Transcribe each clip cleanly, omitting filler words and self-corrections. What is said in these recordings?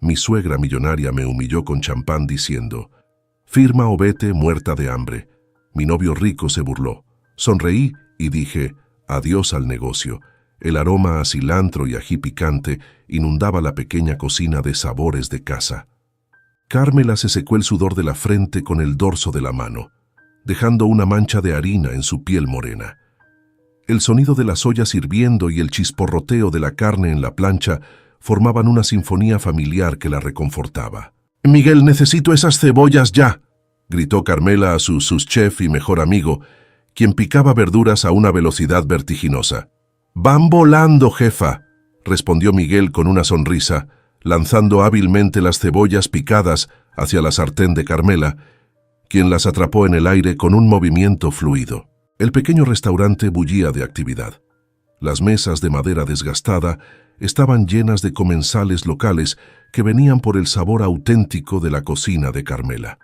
Mi suegra millonaria me humilló con champán diciendo: «Firma o vete muerta de hambre». Mi novio rico se burló. Sonreí y dije: «Adiós al negocio». El aroma a cilantro y ají picante inundaba la pequeña cocina de sabores de casa. Carmela se secó el sudor de la frente con el dorso de la mano, dejando una mancha de harina en su piel morena. El sonido de las ollas hirviendo y el chisporroteo de la carne en la plancha formaban una sinfonía familiar que la reconfortaba. «Miguel, necesito esas cebollas ya», gritó Carmela a su chef y mejor amigo, quien picaba verduras a una velocidad vertiginosa. «Van volando, jefa», respondió Miguel con una sonrisa, lanzando hábilmente las cebollas picadas hacia la sartén de Carmela, quien las atrapó en el aire con un movimiento fluido. El pequeño restaurante bullía de actividad. Las mesas de madera desgastada estaban llenas de comensales locales que venían por el sabor auténtico de la cocina de Carmela.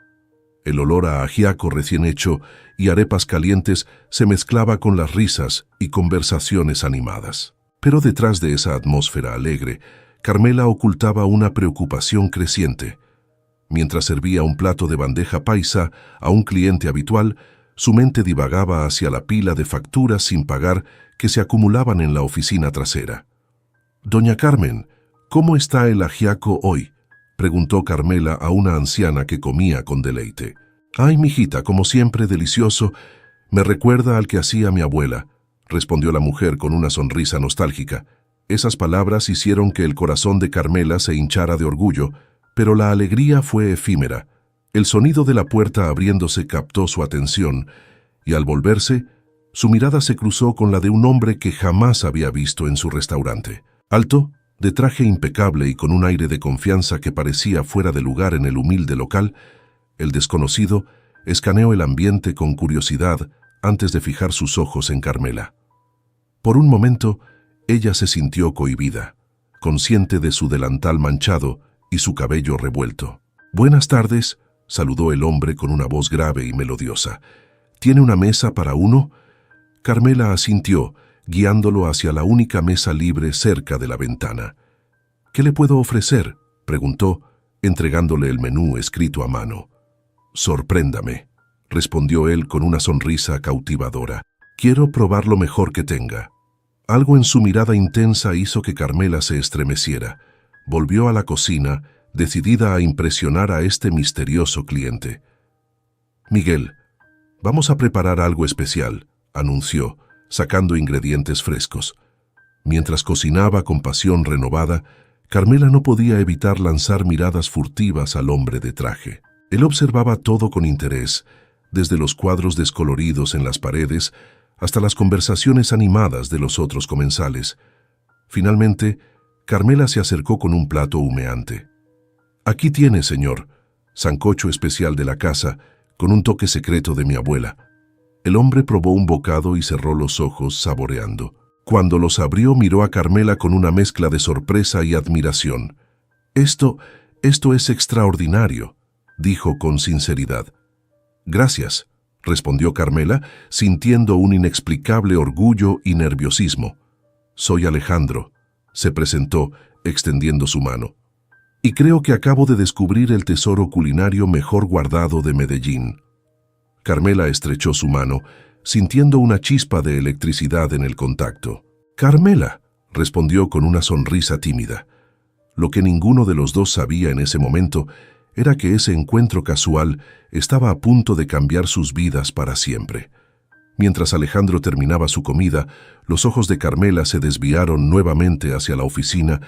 El olor a ajiaco recién hecho y arepas calientes se mezclaba con las risas y conversaciones animadas. Pero detrás de esa atmósfera alegre, Carmela ocultaba una preocupación creciente. Mientras servía un plato de bandeja paisa a un cliente habitual, su mente divagaba hacia la pila de facturas sin pagar que se acumulaban en la oficina trasera. «Doña Carmen, ¿cómo está el ajiaco hoy?», preguntó Carmela a una anciana que comía con deleite. «Ay, mijita, como siempre, delicioso. Me recuerda al que hacía mi abuela», respondió la mujer con una sonrisa nostálgica. Esas palabras hicieron que el corazón de Carmela se hinchara de orgullo, pero la alegría fue efímera. El sonido de la puerta abriéndose captó su atención, y al volverse, su mirada se cruzó con la de un hombre que jamás había visto en su restaurante. Alto, de traje impecable y con un aire de confianza que parecía fuera de lugar en el humilde local, el desconocido escaneó el ambiente con curiosidad antes de fijar sus ojos en Carmela. Por un momento, ella se sintió cohibida, consciente de su delantal manchado y su cabello revuelto. «Buenas tardes», saludó el hombre con una voz grave y melodiosa. «¿Tiene una mesa para uno?». Carmela asintió, guiándolo hacia la única mesa libre cerca de la ventana. «¿Qué le puedo ofrecer?», preguntó, entregándole el menú escrito a mano. «Sorpréndame», respondió él con una sonrisa cautivadora. «Quiero probar lo mejor que tenga». Algo en su mirada intensa hizo que Carmela se estremeciera. Volvió a la cocina, decidida a impresionar a este misterioso cliente. «Miguel, vamos a preparar algo especial», anunció, sacando ingredientes frescos. Mientras cocinaba con pasión renovada, Carmela no podía evitar lanzar miradas furtivas al hombre de traje. Él observaba todo con interés, desde los cuadros descoloridos en las paredes hasta las conversaciones animadas de los otros comensales. Finalmente, Carmela se acercó con un plato humeante. «Aquí tiene, señor, sancocho especial de la casa, con un toque secreto de mi abuela». El hombre probó un bocado y cerró los ojos saboreando. Cuando los abrió, miró a Carmela con una mezcla de sorpresa y admiración. Esto es extraordinario», dijo con sinceridad. «Gracias», respondió Carmela, sintiendo un inexplicable orgullo y nerviosismo. «Soy Alejandro», se presentó, extendiendo su mano. «Y creo que acabo de descubrir el tesoro culinario mejor guardado de Medellín». Carmela estrechó su mano, sintiendo una chispa de electricidad en el contacto. «Carmela», respondió con una sonrisa tímida. Lo que ninguno de los dos sabía en ese momento era que ese encuentro casual estaba a punto de cambiar sus vidas para siempre. Mientras Alejandro terminaba su comida, los ojos de Carmela se desviaron nuevamente hacia la oficina,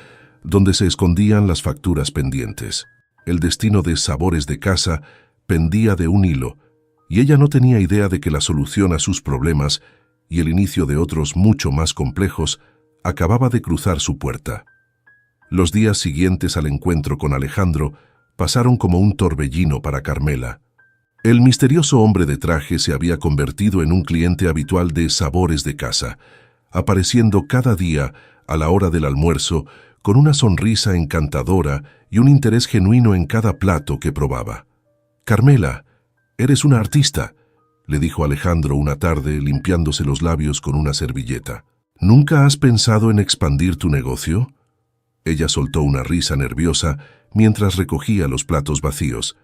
donde se escondían las facturas pendientes. El destino de Sabores de Casa pendía de un hilo, y ella no tenía idea de que la solución a sus problemas y el inicio de otros mucho más complejos acababa de cruzar su puerta. Los días siguientes al encuentro con Alejandro pasaron como un torbellino para Carmela. El misterioso hombre de traje se había convertido en un cliente habitual de Sabores de Casa, apareciendo cada día a la hora del almuerzo con una sonrisa encantadora y un interés genuino en cada plato que probaba. «Carmela, eres una artista», le dijo Alejandro una tarde limpiándose los labios con una servilleta. «¿Nunca has pensado en expandir tu negocio?». Ella soltó una risa nerviosa mientras recogía los platos vacíos.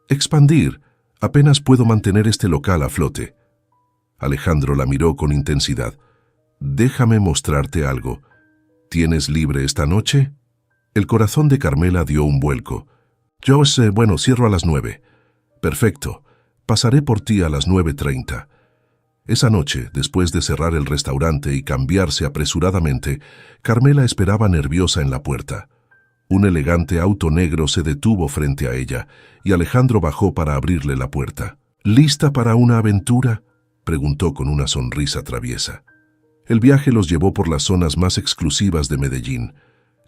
«Expandir. Apenas puedo mantener este local a flote». Alejandro la miró con intensidad. «Déjame mostrarte algo. ¿Tienes libre esta noche?» El corazón de Carmela dio un vuelco. «Yo cierro a las 9. «Perfecto. Pasaré por ti a las 9:30». Esa noche, después de cerrar el restaurante y cambiarse apresuradamente, Carmela esperaba nerviosa en la puerta. Un elegante auto negro se detuvo frente a ella y Alejandro bajó para abrirle la puerta. «¿Lista para una aventura?», preguntó con una sonrisa traviesa. El viaje los llevó por las zonas más exclusivas de Medellín.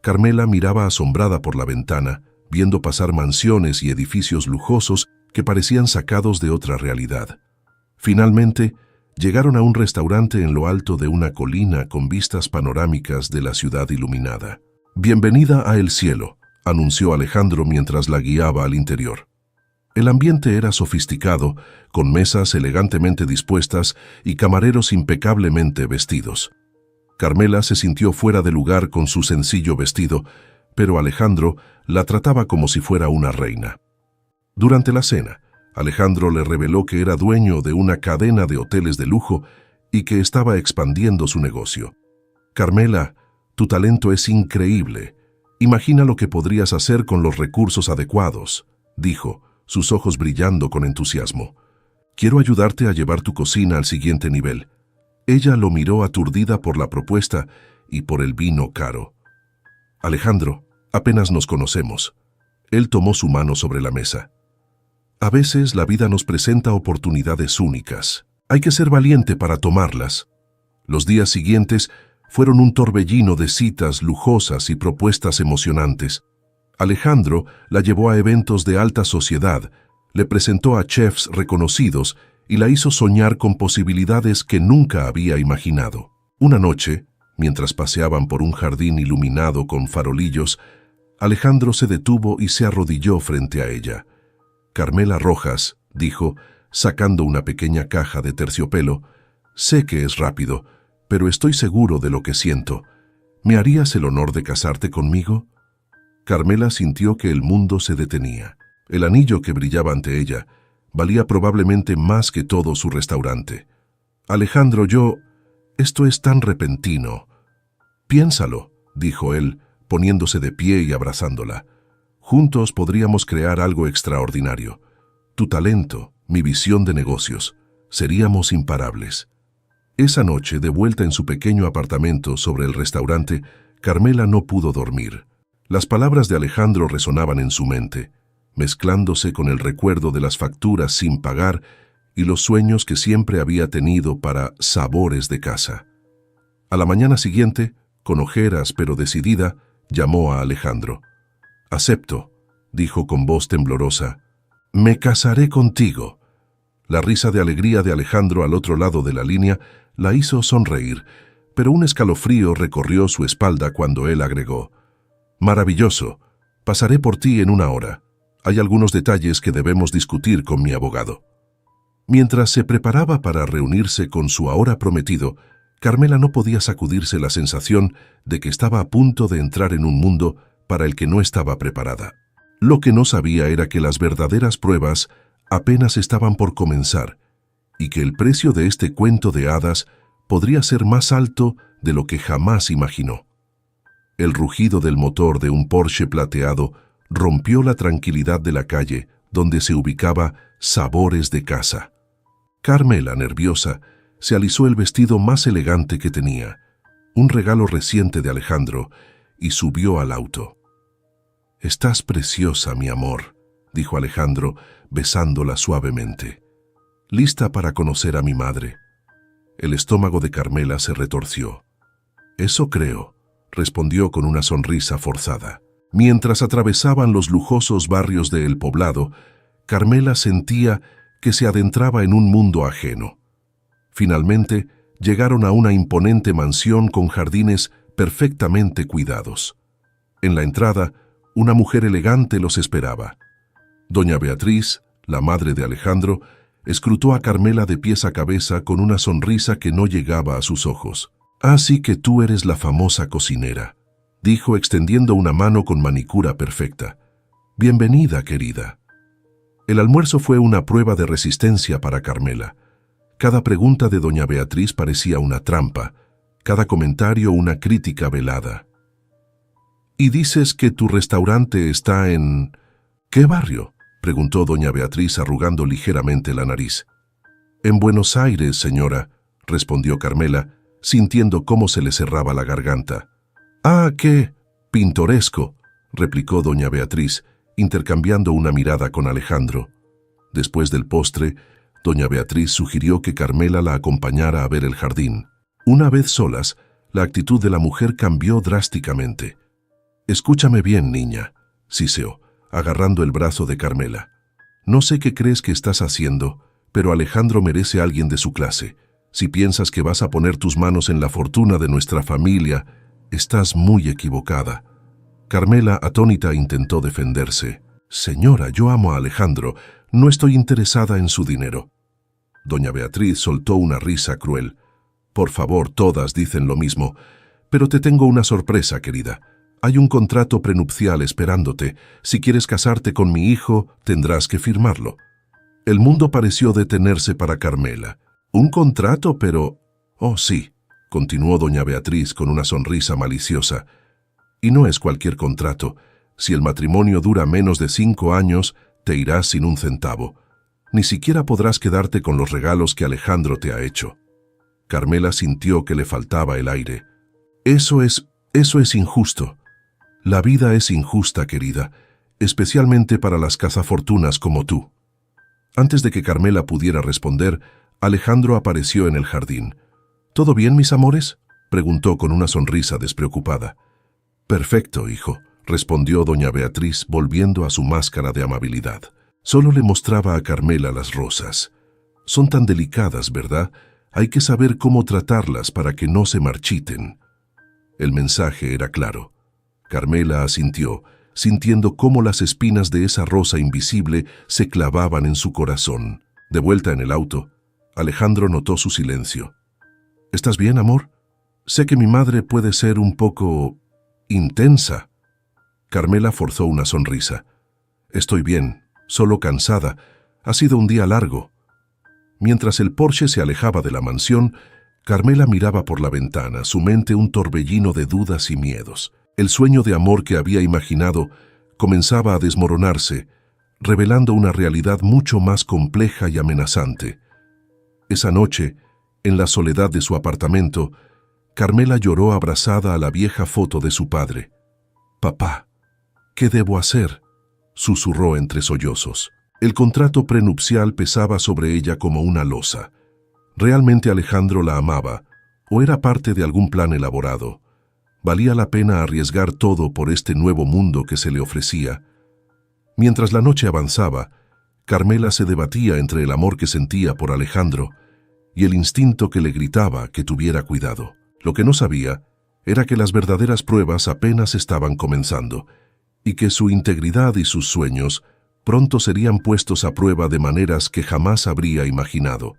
Carmela miraba asombrada por la ventana, viendo pasar mansiones y edificios lujosos que parecían sacados de otra realidad. Finalmente, llegaron a un restaurante en lo alto de una colina con vistas panorámicas de la ciudad iluminada. «Bienvenida a El Cielo», anunció Alejandro mientras la guiaba al interior. El ambiente era sofisticado, con mesas elegantemente dispuestas y camareros impecablemente vestidos. Carmela se sintió fuera de lugar con su sencillo vestido, pero Alejandro la trataba como si fuera una reina. Durante la cena, Alejandro le reveló que era dueño de una cadena de hoteles de lujo y que estaba expandiendo su negocio. «Carmela, tu talento es increíble. Imagina lo que podrías hacer con los recursos adecuados», dijo, sus ojos brillando con entusiasmo. «Quiero ayudarte a llevar tu cocina al siguiente nivel». Ella lo miró aturdida por la propuesta y por el vino caro. «Alejandro, apenas nos conocemos». Él tomó su mano sobre la mesa. «A veces la vida nos presenta oportunidades únicas. Hay que ser valiente para tomarlas». Los días siguientes fueron un torbellino de citas lujosas y propuestas emocionantes. Alejandro la llevó a eventos de alta sociedad, le presentó a chefs reconocidos y la hizo soñar con posibilidades que nunca había imaginado. Una noche, mientras paseaban por un jardín iluminado con farolillos, Alejandro se detuvo y se arrodilló frente a ella. «Carmela Rojas», dijo, sacando una pequeña caja de terciopelo, «sé que es rápido, pero estoy seguro de lo que siento. ¿Me harías el honor de casarte conmigo?» Carmela sintió que el mundo se detenía. El anillo que brillaba ante ella valía probablemente más que todo su restaurante. «Alejandro, esto es tan repentino». «Piénsalo», dijo él, poniéndose de pie y abrazándola. «Juntos podríamos crear algo extraordinario. Tu talento, mi visión de negocios. Seríamos imparables». Esa noche, de vuelta en su pequeño apartamento sobre el restaurante, Carmela no pudo dormir. Las palabras de Alejandro resonaban en su mente, mezclándose con el recuerdo de las facturas sin pagar y los sueños que siempre había tenido para sabores de casa. A la mañana siguiente, con ojeras pero decidida, llamó a Alejandro. «Acepto», dijo con voz temblorosa. «Me casaré contigo». La risa de alegría de Alejandro al otro lado de la línea la hizo sonreír, pero un escalofrío recorrió su espalda cuando él agregó. «Maravilloso. Pasaré por ti en 1 hora. Hay algunos detalles que debemos discutir con mi abogado». Mientras se preparaba para reunirse con su ahora prometido, Carmela no podía sacudirse la sensación de que estaba a punto de entrar en un mundo para el que no estaba preparada. Lo que no sabía era que las verdaderas pruebas apenas estaban por comenzar y que el precio de este cuento de hadas podría ser más alto de lo que jamás imaginó. El rugido del motor de un Porsche plateado rompió la tranquilidad de la calle donde se ubicaba Sabores de Casa. Carmela, nerviosa, se alisó el vestido más elegante que tenía, un regalo reciente de Alejandro, y subió al auto. «Estás preciosa, mi amor», dijo Alejandro, besándola suavemente. «¿Lista para conocer a mi madre?» El estómago de Carmela se retorció. «Eso creo», respondió con una sonrisa forzada. Mientras atravesaban los lujosos barrios de El Poblado, Carmela sentía que se adentraba en un mundo ajeno. Finalmente, llegaron a una imponente mansión con jardines perfectamente cuidados. En la entrada, una mujer elegante los esperaba. Doña Beatriz, la madre de Alejandro, escrutó a Carmela de pies a cabeza con una sonrisa que no llegaba a sus ojos. «Así que tú eres la famosa cocinera», dijo extendiendo una mano con manicura perfecta. Bienvenida, querida. El almuerzo fue una prueba de resistencia para Carmela. Cada pregunta de doña Beatriz parecía una trampa, cada comentario una crítica velada. «¿Y dices que tu restaurante está en... ¿qué barrio?», preguntó doña Beatriz arrugando ligeramente la nariz. «En Buenos Aires, señora», respondió Carmela, sintiendo cómo se le cerraba la garganta. «Ah, qué pintoresco», replicó doña Beatriz, intercambiando una mirada con Alejandro. Después del postre, doña Beatriz sugirió que Carmela la acompañara a ver el jardín. Una vez solas, la actitud de la mujer cambió drásticamente. «Escúchame bien, niña», siseó, agarrando el brazo de Carmela. «No sé qué crees que estás haciendo, pero Alejandro merece a alguien de su clase. Si piensas que vas a poner tus manos en la fortuna de nuestra familia, estás muy equivocada». Carmela, atónita, intentó defenderse. «Señora, yo amo a Alejandro, no estoy interesada en su dinero». Doña Beatriz soltó una risa cruel. «Por favor, todas dicen lo mismo, pero te tengo una sorpresa, querida. Hay un contrato prenupcial esperándote. Si quieres casarte con mi hijo, tendrás que firmarlo». El mundo pareció detenerse para Carmela. «¿Un contrato, pero...?» «Oh, sí», continuó doña Beatriz con una sonrisa maliciosa. «Y no es cualquier contrato. Si el matrimonio dura menos de 5 años, te irás sin un centavo. Ni siquiera podrás quedarte con los regalos que Alejandro te ha hecho». Carmela sintió que le faltaba el aire. Eso es injusto. La vida es injusta, querida, especialmente para las cazafortunas como tú». Antes de que Carmela pudiera responder, Alejandro apareció en el jardín. «¿Todo bien, mis amores?», preguntó con una sonrisa despreocupada. «Perfecto, hijo», respondió doña Beatriz, volviendo a su máscara de amabilidad. Solo le mostraba a Carmela las rosas. «Son tan delicadas, ¿verdad? Hay que saber cómo tratarlas para que no se marchiten». El mensaje era claro. Carmela asintió, sintiendo cómo las espinas de esa rosa invisible se clavaban en su corazón. De vuelta en el auto, Alejandro notó su silencio. «¿Estás bien, amor? Sé que mi madre puede ser un poco... intensa». Carmela forzó una sonrisa. «Estoy bien, solo cansada. Ha sido un día largo». Mientras el Porsche se alejaba de la mansión, Carmela miraba por la ventana, su mente un torbellino de dudas y miedos. El sueño de amor que había imaginado comenzaba a desmoronarse, revelando una realidad mucho más compleja y amenazante. Esa noche, en la soledad de su apartamento, Carmela lloró abrazada a la vieja foto de su padre. «Papá, ¿qué debo hacer?», susurró entre sollozos. El contrato prenupcial pesaba sobre ella como una losa. ¿Realmente Alejandro la amaba o era parte de algún plan elaborado? ¿Valía la pena arriesgar todo por este nuevo mundo que se le ofrecía? Mientras la noche avanzaba, Carmela se debatía entre el amor que sentía por Alejandro y el instinto que le gritaba que tuviera cuidado. Lo que no sabía era que las verdaderas pruebas apenas estaban comenzando y que su integridad y sus sueños pronto serían puestos a prueba de maneras que jamás habría imaginado.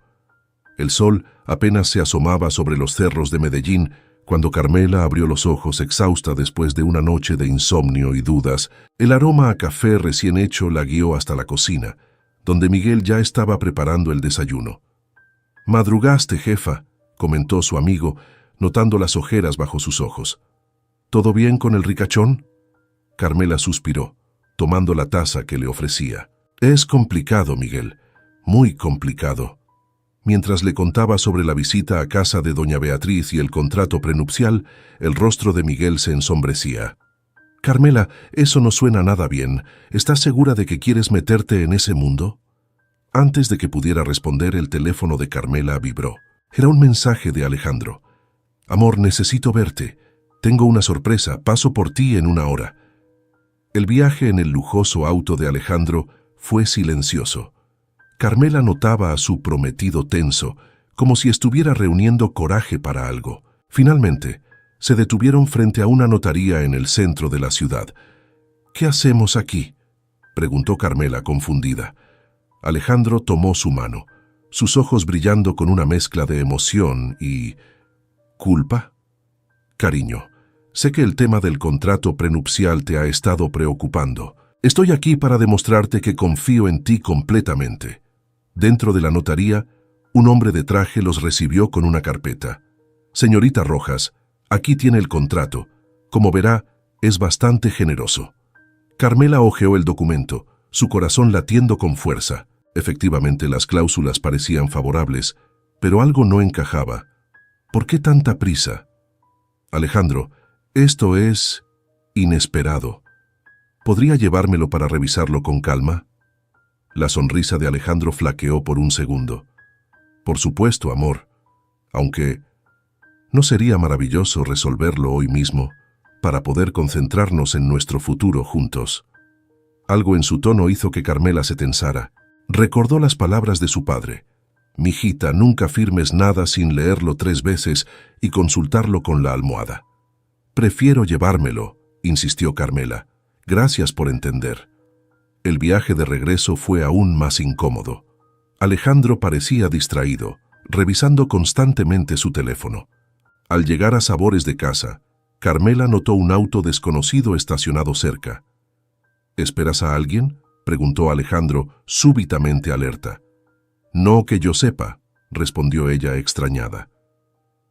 El sol apenas se asomaba sobre los cerros de Medellín cuando Carmela abrió los ojos exhausta después de una noche de insomnio y dudas. El aroma a café recién hecho la guió hasta la cocina, donde Miguel ya estaba preparando el desayuno. «Madrugaste, jefa», comentó su amigo, notando las ojeras bajo sus ojos. «¿Todo bien con el ricachón?». Carmela suspiró, tomando la taza que le ofrecía. «Es complicado, Miguel, muy complicado». Mientras le contaba sobre la visita a casa de doña Beatriz y el contrato prenupcial, el rostro de Miguel se ensombrecía. «Carmela, eso no suena nada bien. ¿Estás segura de que quieres meterte en ese mundo?». Antes de que pudiera responder, el teléfono de Carmela vibró. Era un mensaje de Alejandro. «Amor, necesito verte. Tengo una sorpresa. Paso por ti en 1 hora». El viaje en el lujoso auto de Alejandro fue silencioso. Carmela notaba a su prometido tenso, como si estuviera reuniendo coraje para algo. Finalmente, se detuvieron frente a una notaría en el centro de la ciudad. «¿Qué hacemos aquí?», preguntó Carmela confundida. Alejandro tomó su mano, sus ojos brillando con una mezcla de emoción y... «¿Culpa?». «Cariño, sé que el tema del contrato prenupcial te ha estado preocupando. Estoy aquí para demostrarte que confío en ti completamente. Dentro de la notaría, un hombre de traje los recibió con una carpeta. Señorita Rojas, aquí tiene el contrato. Como verá, es bastante generoso. Carmela hojeó el documento, su corazón latiendo con fuerza. Efectivamente, las cláusulas parecían favorables, pero algo no encajaba. ¿Por qué tanta prisa? Alejandro, esto es inesperado. ¿Podría llevármelo para revisarlo con calma? La sonrisa de Alejandro flaqueó por un segundo. Por supuesto, amor. Aunque, ¿no sería maravilloso resolverlo hoy mismo para poder concentrarnos en nuestro futuro juntos? Algo en su tono hizo que Carmela se tensara. Recordó las palabras de su padre. Mijita, nunca firmes nada sin leerlo 3 veces y consultarlo con la almohada. Prefiero llevármelo, insistió Carmela. Gracias por entender. El viaje de regreso fue aún más incómodo. Alejandro parecía distraído, revisando constantemente su teléfono. Al llegar a Sabores de Casa, Carmela notó un auto desconocido estacionado cerca. ¿Esperas a alguien?, preguntó Alejandro, súbitamente alerta. No que yo sepa, respondió ella extrañada.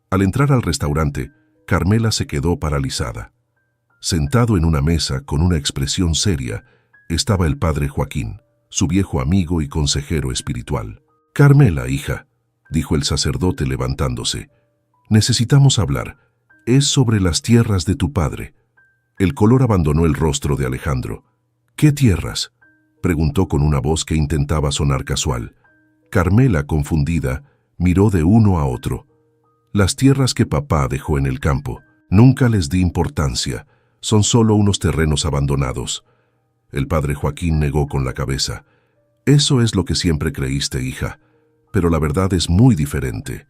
Al entrar al restaurante, Carmela se quedó paralizada. Sentado en una mesa con una expresión seria, estaba el padre Joaquín, su viejo amigo y consejero espiritual. Carmela, hija, dijo el sacerdote levantándose, necesitamos hablar. Es sobre las tierras de tu padre. El color abandonó el rostro de Alejandro. ¿Qué tierras?, preguntó con una voz que intentaba sonar casual. Carmela, confundida, miró de uno a otro. Las tierras que papá dejó en el campo. Nunca les di importancia. Son solo unos terrenos abandonados. El padre Joaquín negó con la cabeza. Eso es lo que siempre creíste, hija. Pero la verdad es muy diferente.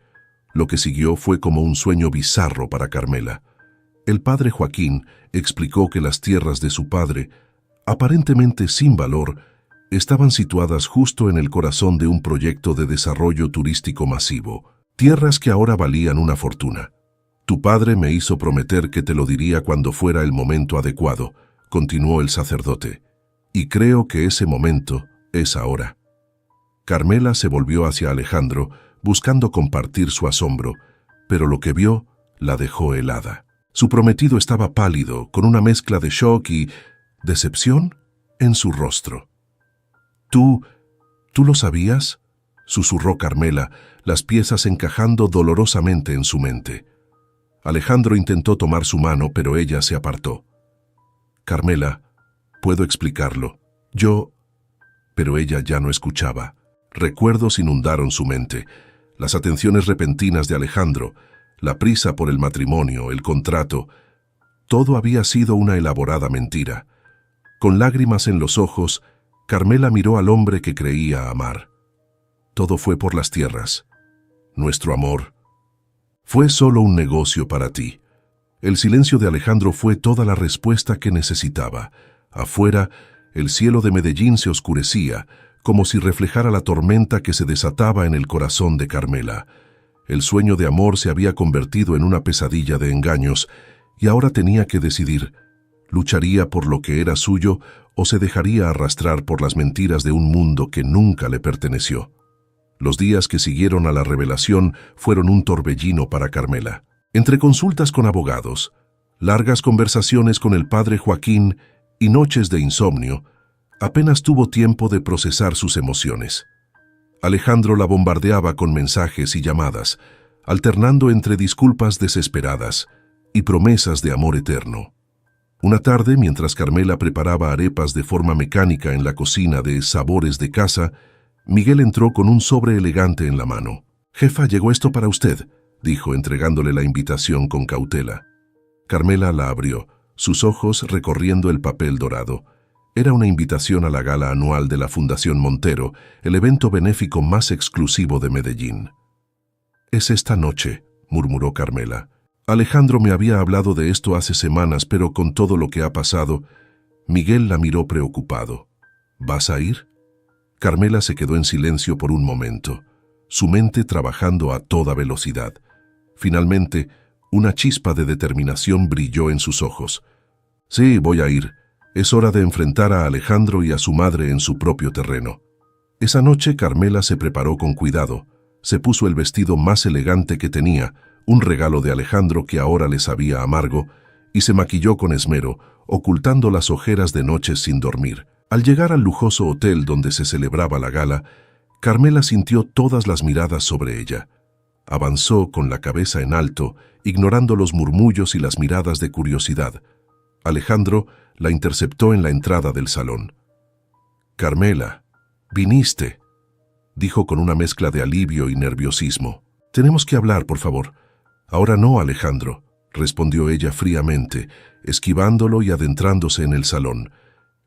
Lo que siguió fue como un sueño bizarro para Carmela. El padre Joaquín explicó que las tierras de su padre, aparentemente sin valor, estaban situadas justo en el corazón de un proyecto de desarrollo turístico masivo, tierras que ahora valían una fortuna. Tu padre me hizo prometer que te lo diría cuando fuera el momento adecuado, continuó el sacerdote, y creo que ese momento es ahora. Carmela se volvió hacia Alejandro, buscando compartir su asombro, pero lo que vio la dejó helada. Su prometido estaba pálido, con una mezcla de shock y decepción en su rostro. ¿Tú lo sabías?, susurró Carmela, las piezas encajando dolorosamente en su mente. Alejandro intentó tomar su mano, pero ella se apartó. Carmela, puedo explicarlo. Pero ella ya no escuchaba. Recuerdos inundaron su mente. Las atenciones repentinas de Alejandro, la prisa por el matrimonio, el contrato. Todo había sido una elaborada mentira. Con lágrimas en los ojos, Carmela miró al hombre que creía amar. Todo fue por las tierras. Nuestro amor fue solo un negocio para ti. El silencio de Alejandro fue toda la respuesta que necesitaba. Afuera, el cielo de Medellín se oscurecía, como si reflejara la tormenta que se desataba en el corazón de Carmela. El sueño de amor se había convertido en una pesadilla de engaños, y ahora tenía que decidir. ¿Lucharía por lo que era suyo o se dejaría arrastrar por las mentiras de un mundo que nunca le perteneció? Los días que siguieron a la revelación fueron un torbellino para Carmela. Entre consultas con abogados, largas conversaciones con el padre Joaquín y noches de insomnio, apenas tuvo tiempo de procesar sus emociones. Alejandro la bombardeaba con mensajes y llamadas, alternando entre disculpas desesperadas y promesas de amor eterno. Una tarde, mientras Carmela preparaba arepas de forma mecánica en la cocina de Sabores de Casa, Miguel entró con un sobre elegante en la mano. «Jefa, llegó esto para usted», dijo, entregándole la invitación con cautela. Carmela la abrió, sus ojos recorriendo el papel dorado. Era una invitación a la gala anual de la Fundación Montero, el evento benéfico más exclusivo de Medellín. «Es esta noche», murmuró Carmela. «Alejandro me había hablado de esto hace semanas, pero con todo lo que ha pasado...» Miguel la miró preocupado. «¿Vas a ir?» Carmela se quedó en silencio por un momento, su mente trabajando a toda velocidad. Finalmente, una chispa de determinación brilló en sus ojos. «Sí, voy a ir. Es hora de enfrentar a Alejandro y a su madre en su propio terreno. Esa noche Carmela se preparó con cuidado, se puso el vestido más elegante que tenía, un regalo de Alejandro que ahora le sabía amargo, y se maquilló con esmero, ocultando las ojeras de noches sin dormir. Al llegar al lujoso hotel donde se celebraba la gala, Carmela sintió todas las miradas sobre ella. Avanzó con la cabeza en alto, ignorando los murmullos y las miradas de curiosidad. Alejandro la interceptó en la entrada del salón. «Carmela, viniste», dijo con una mezcla de alivio y nerviosismo. «Tenemos que hablar, por favor». «Ahora no, Alejandro», respondió ella fríamente, esquivándolo y adentrándose en el salón.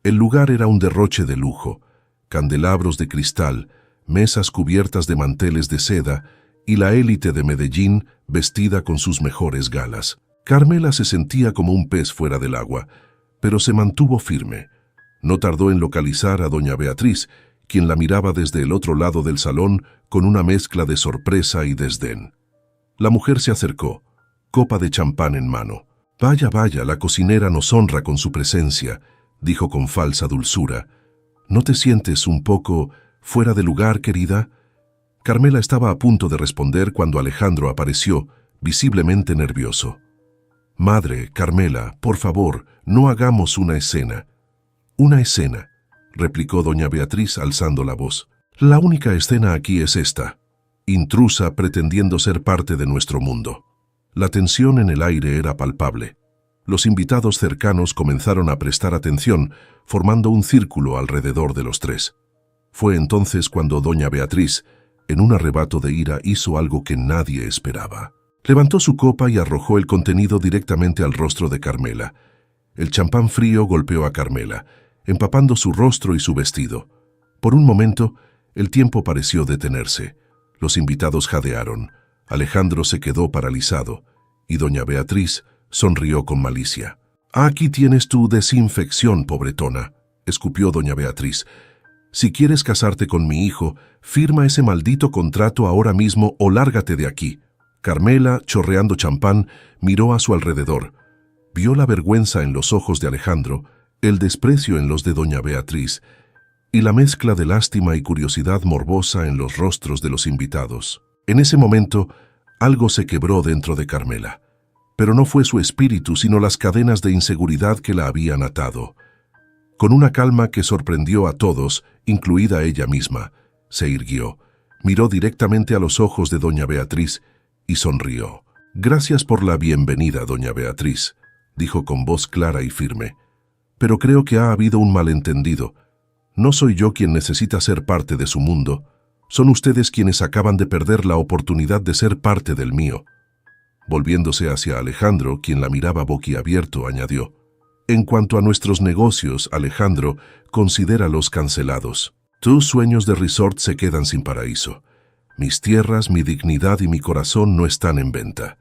El lugar era un derroche de lujo, candelabros de cristal, mesas cubiertas de manteles de seda y la élite de Medellín vestida con sus mejores galas. Carmela se sentía como un pez fuera del agua, pero se mantuvo firme. No tardó en localizar a doña Beatriz, quien la miraba desde el otro lado del salón con una mezcla de sorpresa y desdén. La mujer se acercó, copa de champán en mano. «Vaya, vaya, la cocinera nos honra con su presencia», dijo con falsa dulzura. «¿No te sientes un poco fuera de lugar, querida?» Carmela estaba a punto de responder cuando Alejandro apareció, visiblemente nervioso. «Madre, Carmela, por favor, no hagamos una escena». «Una escena», replicó doña Beatriz alzando la voz. «La única escena aquí es esta, intrusa pretendiendo ser parte de nuestro mundo». La tensión en el aire era palpable. Los invitados cercanos comenzaron a prestar atención, formando un círculo alrededor de los tres. Fue entonces cuando doña Beatriz, en un arrebato de ira, hizo algo que nadie esperaba. Levantó su copa y arrojó el contenido directamente al rostro de Carmela. El champán frío golpeó a Carmela, empapando su rostro y su vestido. Por un momento, el tiempo pareció detenerse. Los invitados jadearon. Alejandro se quedó paralizado, y doña Beatriz sonrió con malicia. «Aquí tienes tu desinfección, pobretona», escupió doña Beatriz. «Si quieres casarte con mi hijo, firma ese maldito contrato ahora mismo o lárgate de aquí». Carmela, chorreando champán, miró a su alrededor. Vio la vergüenza en los ojos de Alejandro, el desprecio en los de doña Beatriz, y la mezcla de lástima y curiosidad morbosa en los rostros de los invitados. En ese momento, algo se quebró dentro de Carmela. Pero no fue su espíritu, sino las cadenas de inseguridad que la habían atado. Con una calma que sorprendió a todos, incluida ella misma, se irguió, miró directamente a los ojos de doña Beatriz y sonrió. «Gracias por la bienvenida, doña Beatriz», dijo con voz clara y firme. «Pero creo que ha habido un malentendido. No soy yo quien necesita ser parte de su mundo. Son ustedes quienes acaban de perder la oportunidad de ser parte del mío». Volviéndose hacia Alejandro, quien la miraba boquiabierto, añadió: «En cuanto a nuestros negocios, Alejandro, considéralos cancelados. Tus sueños de resort se quedan sin paraíso. Mis tierras, mi dignidad y mi corazón no están en venta».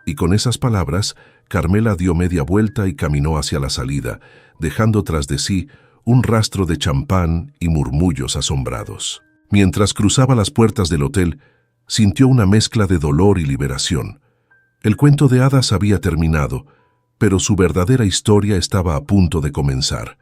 Y con esas palabras, Carmela dio media vuelta y caminó hacia la salida, dejando tras de sí un rastro de champán y murmullos asombrados. Mientras cruzaba las puertas del hotel, sintió una mezcla de dolor y liberación. El cuento de hadas había terminado, pero su verdadera historia estaba a punto de comenzar.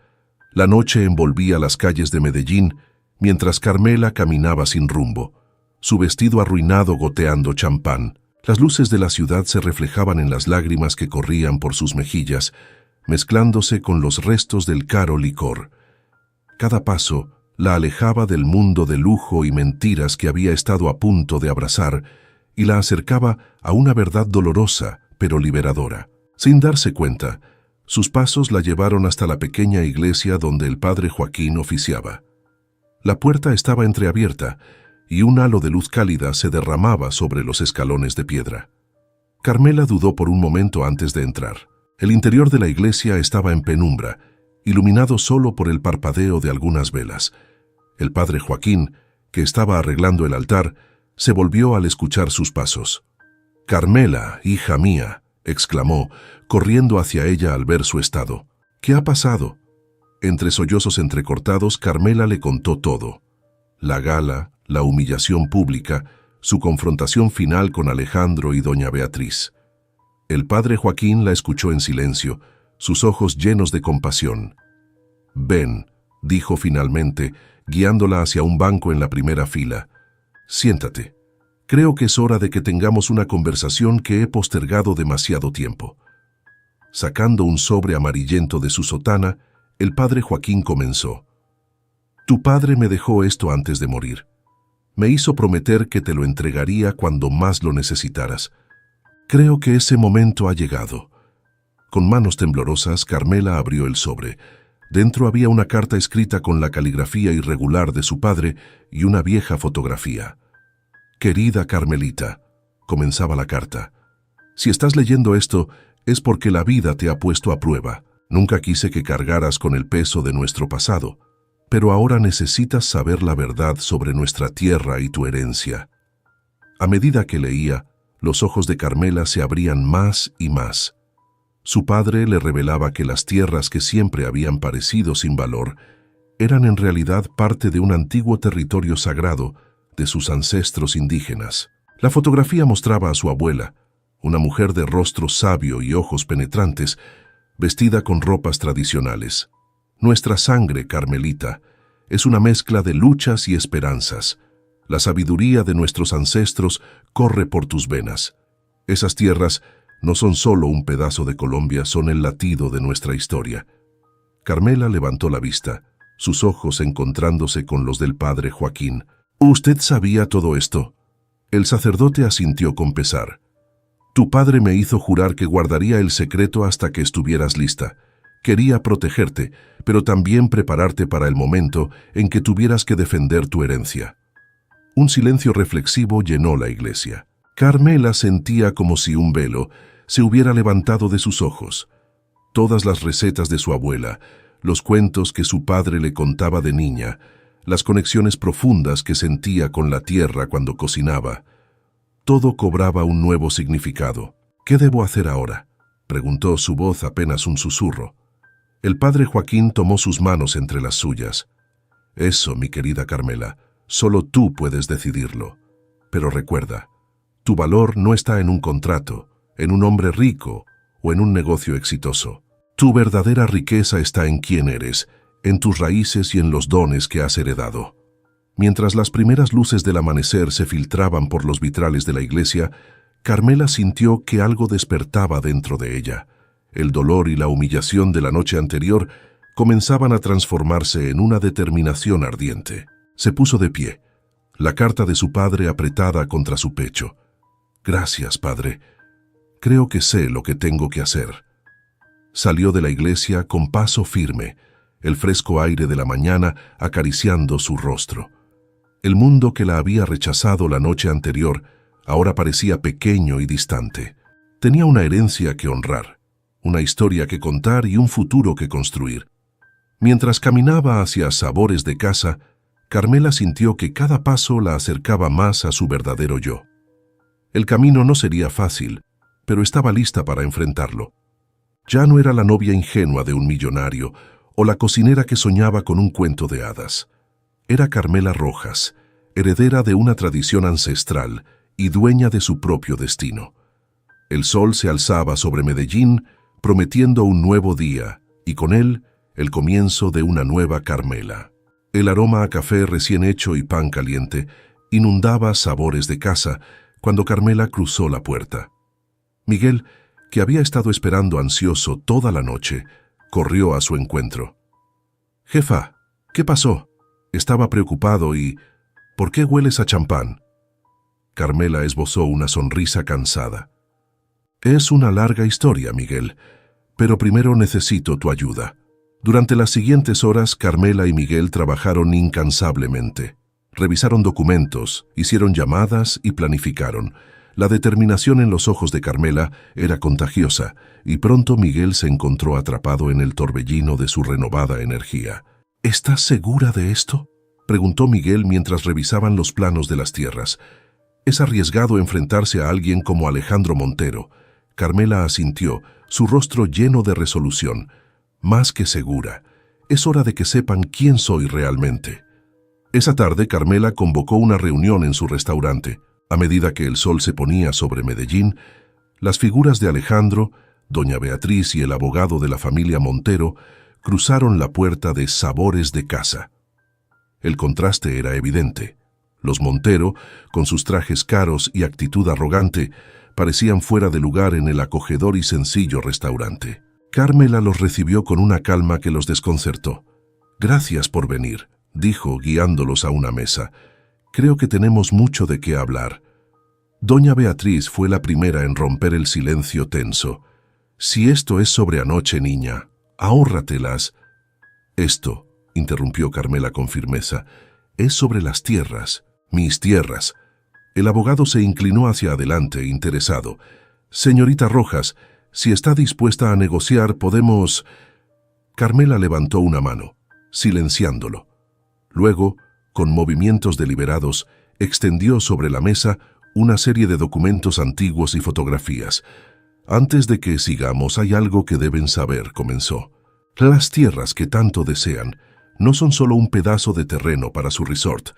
La noche envolvía las calles de Medellín, mientras Carmela caminaba sin rumbo, su vestido arruinado goteando champán. Las luces de la ciudad se reflejaban en las lágrimas que corrían por sus mejillas, mezclándose con los restos del caro licor. Cada paso la alejaba del mundo de lujo y mentiras que había estado a punto de abrazar y la acercaba a una verdad dolorosa, pero liberadora. Sin darse cuenta, sus pasos la llevaron hasta la pequeña iglesia donde el padre Joaquín oficiaba. La puerta estaba entreabierta y un halo de luz cálida se derramaba sobre los escalones de piedra. Carmela dudó por un momento antes de entrar. El interior de la iglesia estaba en penumbra, iluminado solo por el parpadeo de algunas velas. El padre Joaquín, que estaba arreglando el altar, se volvió al escuchar sus pasos. «Carmela, hija mía», exclamó, corriendo hacia ella al ver su estado. «¿Qué ha pasado?». Entre sollozos entrecortados, Carmela le contó todo. La gala, la humillación pública, su confrontación final con Alejandro y doña Beatriz. El padre Joaquín la escuchó en silencio, sus ojos llenos de compasión. Ven, dijo finalmente, guiándola hacia un banco en la primera fila. Siéntate. Creo que es hora de que tengamos una conversación que he postergado demasiado tiempo. Sacando un sobre amarillento de su sotana, el padre Joaquín comenzó. Tu padre me dejó esto antes de morir. Me hizo prometer que te lo entregaría cuando más lo necesitaras. Creo que ese momento ha llegado. Con manos temblorosas, Carmela abrió el sobre. Dentro había una carta escrita con la caligrafía irregular de su padre y una vieja fotografía. Querida Carmelita, comenzaba la carta. Si estás leyendo esto, es porque la vida te ha puesto a prueba. Nunca quise que cargaras con el peso de nuestro pasado, pero ahora necesitas saber la verdad sobre nuestra tierra y tu herencia. A medida que leía, los ojos de Carmela se abrían más y más. Su padre le revelaba que las tierras que siempre habían parecido sin valor eran en realidad parte de un antiguo territorio sagrado de sus ancestros indígenas. La fotografía mostraba a su abuela, una mujer de rostro sabio y ojos penetrantes, vestida con ropas tradicionales. Nuestra sangre, Carmelita, es una mezcla de luchas y esperanzas. La sabiduría de nuestros ancestros corre por tus venas. Esas tierras no son solo un pedazo de Colombia, son el latido de nuestra historia. Carmela levantó la vista, sus ojos encontrándose con los del padre Joaquín. ¿Usted sabía todo esto? El sacerdote asintió con pesar. Tu padre me hizo jurar que guardaría el secreto hasta que estuvieras lista. Quería protegerte, pero también prepararte para el momento en que tuvieras que defender tu herencia. Un silencio reflexivo llenó la iglesia. Carmela sentía como si un velo se hubiera levantado de sus ojos. Todas las recetas de su abuela, los cuentos que su padre le contaba de niña, las conexiones profundas que sentía con la tierra cuando cocinaba, todo cobraba un nuevo significado. ¿Qué debo hacer ahora?, preguntó, su voz apenas un susurro. El padre Joaquín tomó sus manos entre las suyas. Eso, mi querida Carmela, solo tú puedes decidirlo. Pero recuerda, tu valor no está en un contrato, en un hombre rico o en un negocio exitoso. Tu verdadera riqueza está en quién eres, en tus raíces y en los dones que has heredado. Mientras las primeras luces del amanecer se filtraban por los vitrales de la iglesia, Carmela sintió que algo despertaba dentro de ella. El dolor y la humillación de la noche anterior comenzaban a transformarse en una determinación ardiente. Se puso de pie, la carta de su padre apretada contra su pecho. Gracias, padre. Creo que sé lo que tengo que hacer. Salió de la iglesia con paso firme, el fresco aire de la mañana acariciando su rostro. El mundo que la había rechazado la noche anterior ahora parecía pequeño y distante. Tenía una herencia que honrar, una historia que contar y un futuro que construir. Mientras caminaba hacia Sabores de Casa, Carmela sintió que cada paso la acercaba más a su verdadero yo. El camino no sería fácil, pero estaba lista para enfrentarlo. Ya no era la novia ingenua de un millonario o la cocinera que soñaba con un cuento de hadas. Era Carmela Rojas, heredera de una tradición ancestral y dueña de su propio destino. El sol se alzaba sobre Medellín, prometiendo un nuevo día, y con él, el comienzo de una nueva Carmela. El aroma a café recién hecho y pan caliente inundaba Sabores de Casa cuando Carmela cruzó la puerta. Miguel, que había estado esperando ansioso toda la noche, corrió a su encuentro. «Jefa, ¿qué pasó?» Estaba preocupado y... «¿Por qué hueles a champán?» Carmela esbozó una sonrisa cansada. «Es una larga historia, Miguel, pero primero necesito tu ayuda». Durante las siguientes horas, Carmela y Miguel trabajaron incansablemente. Revisaron documentos, hicieron llamadas y planificaron. La determinación en los ojos de Carmela era contagiosa, y pronto Miguel se encontró atrapado en el torbellino de su renovada energía. «¿Estás segura de esto?», preguntó Miguel mientras revisaban los planos de las tierras. «Es arriesgado enfrentarse a alguien como Alejandro Montero». Carmela asintió, su rostro lleno de resolución. «Más que segura. Es hora de que sepan quién soy realmente». Esa tarde, Carmela convocó una reunión en su restaurante. A medida que el sol se ponía sobre Medellín, las figuras de Alejandro, doña Beatriz y el abogado de la familia Montero cruzaron la puerta de Sabores de Casa. El contraste era evidente. Los Montero, con sus trajes caros y actitud arrogante, parecían fuera de lugar en el acogedor y sencillo restaurante. Carmela los recibió con una calma que los desconcertó. «Gracias por venir», dijo, guiándolos a una mesa. «Creo que tenemos mucho de qué hablar». Doña Beatriz fue la primera en romper el silencio tenso. «Si esto es sobre anoche, niña, ahórratelas». «Esto», interrumpió Carmela con firmeza, «es sobre las tierras, mis tierras». El abogado se inclinó hacia adelante, interesado. «Señorita Rojas, si está dispuesta a negociar, podemos...» Carmela levantó una mano, silenciándolo. Luego, con movimientos deliberados, extendió sobre la mesa una serie de documentos antiguos y fotografías. «Antes de que sigamos, hay algo que deben saber», comenzó. «Las tierras que tanto desean no son solo un pedazo de terreno para su resort.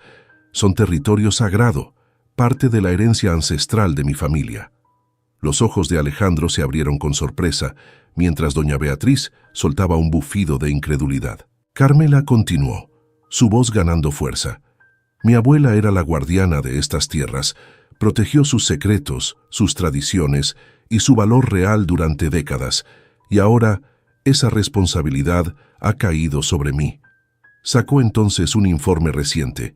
Son territorio sagrado, parte de la herencia ancestral de mi familia». Los ojos de Alejandro se abrieron con sorpresa, mientras doña Beatriz soltaba un bufido de incredulidad. Carmela continuó, su voz ganando fuerza. «Mi abuela era la guardiana de estas tierras, protegió sus secretos, sus tradiciones y su valor real durante décadas, y ahora esa responsabilidad ha caído sobre mí». Sacó entonces un informe reciente.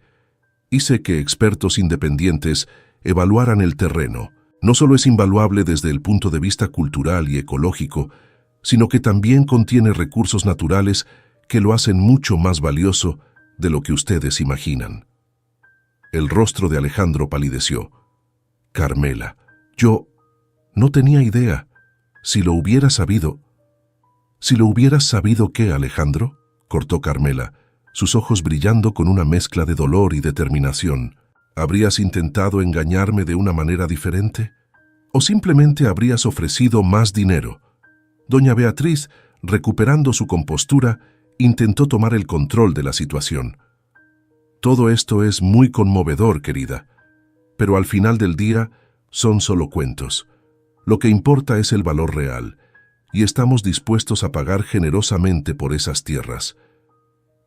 «Hice que expertos independientes evaluaran el terreno. No solo es invaluable desde el punto de vista cultural y ecológico, sino que también contiene recursos naturales que lo hacen mucho más valioso de lo que ustedes imaginan». El rostro de Alejandro palideció. «Carmela, yo no tenía idea. Si lo hubiera sabido...» «Si lo hubieras sabido, ¿qué, Alejandro?», cortó Carmela, sus ojos brillando con una mezcla de dolor y determinación. «¿Habrías intentado engañarme de una manera diferente? ¿O simplemente habrías ofrecido más dinero?». Doña Beatriz, recuperando su compostura, intentó tomar el control de la situación. «Todo esto es muy conmovedor, querida, pero al final del día son solo cuentos. Lo que importa es el valor real, y estamos dispuestos a pagar generosamente por esas tierras».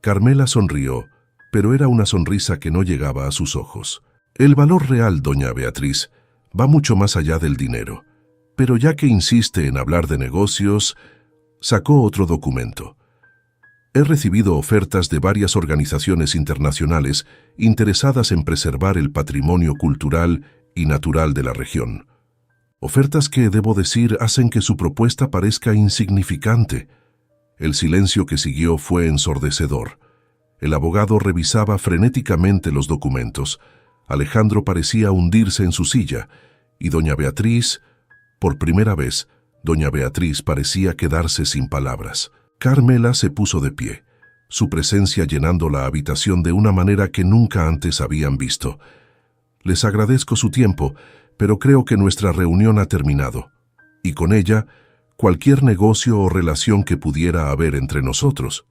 Carmela sonrió, pero era una sonrisa que no llegaba a sus ojos. «El valor real, doña Beatriz, va mucho más allá del dinero. Pero ya que insiste en hablar de negocios...». Sacó otro documento. «He recibido ofertas de varias organizaciones internacionales interesadas en preservar el patrimonio cultural y natural de la región. Ofertas que, debo decir, hacen que su propuesta parezca insignificante». El silencio que siguió fue ensordecedor. El abogado revisaba frenéticamente los documentos. Alejandro parecía hundirse en su silla, y doña Beatriz, por primera vez, doña Beatriz parecía quedarse sin palabras. Carmela se puso de pie, su presencia llenando la habitación de una manera que nunca antes habían visto. «Les agradezco su tiempo, pero creo que nuestra reunión ha terminado, y con ella, cualquier negocio o relación que pudiera haber entre nosotros».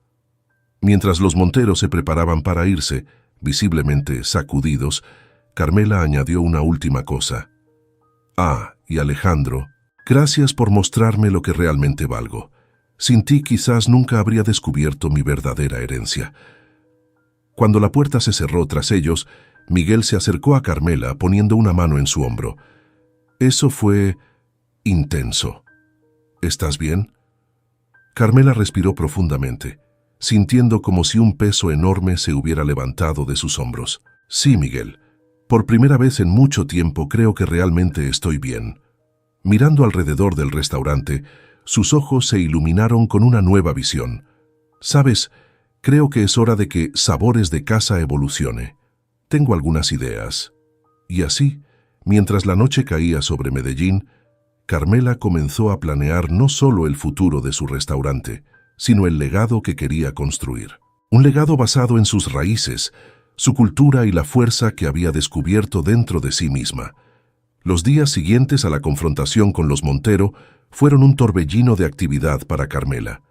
Mientras los Monteros se preparaban para irse, visiblemente sacudidos, Carmela añadió una última cosa. «Ah, y Alejandro, gracias por mostrarme lo que realmente valgo. Sin ti quizás nunca habría descubierto mi verdadera herencia». Cuando la puerta se cerró tras ellos, Miguel se acercó a Carmela poniendo una mano en su hombro. «Eso fue intenso. ¿Estás bien?». Carmela respiró profundamente, sintiendo como si un peso enorme se hubiera levantado de sus hombros. «Sí, Miguel. Por primera vez en mucho tiempo creo que realmente estoy bien». Mirando alrededor del restaurante, sus ojos se iluminaron con una nueva visión. «Sabes, creo que es hora de que Sabores de Casa evolucione. Tengo algunas ideas». Y así, mientras la noche caía sobre Medellín, Carmela comenzó a planear no solo el futuro de su restaurante, sino el legado que quería construir. Un legado basado en sus raíces, su cultura y la fuerza que había descubierto dentro de sí misma. Los días siguientes a la confrontación con los Montero fueron un torbellino de actividad para Carmela.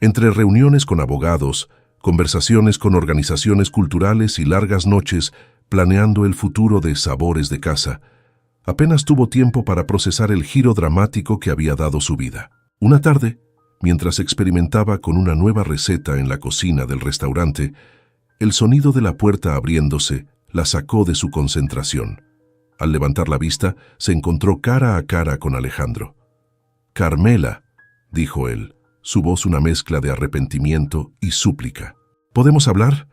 Entre reuniones con abogados, conversaciones con organizaciones culturales y largas noches planeando el futuro de Sabores de Casa, apenas tuvo tiempo para procesar el giro dramático que había dado su vida. Una tarde, Mientras experimentaba con una nueva receta en la cocina del restaurante, el sonido de la puerta abriéndose la sacó de su concentración. Al levantar la vista, se encontró cara a cara con Alejandro. «Carmela», dijo él, su voz una mezcla de arrepentimiento y súplica. «¿Podemos hablar?»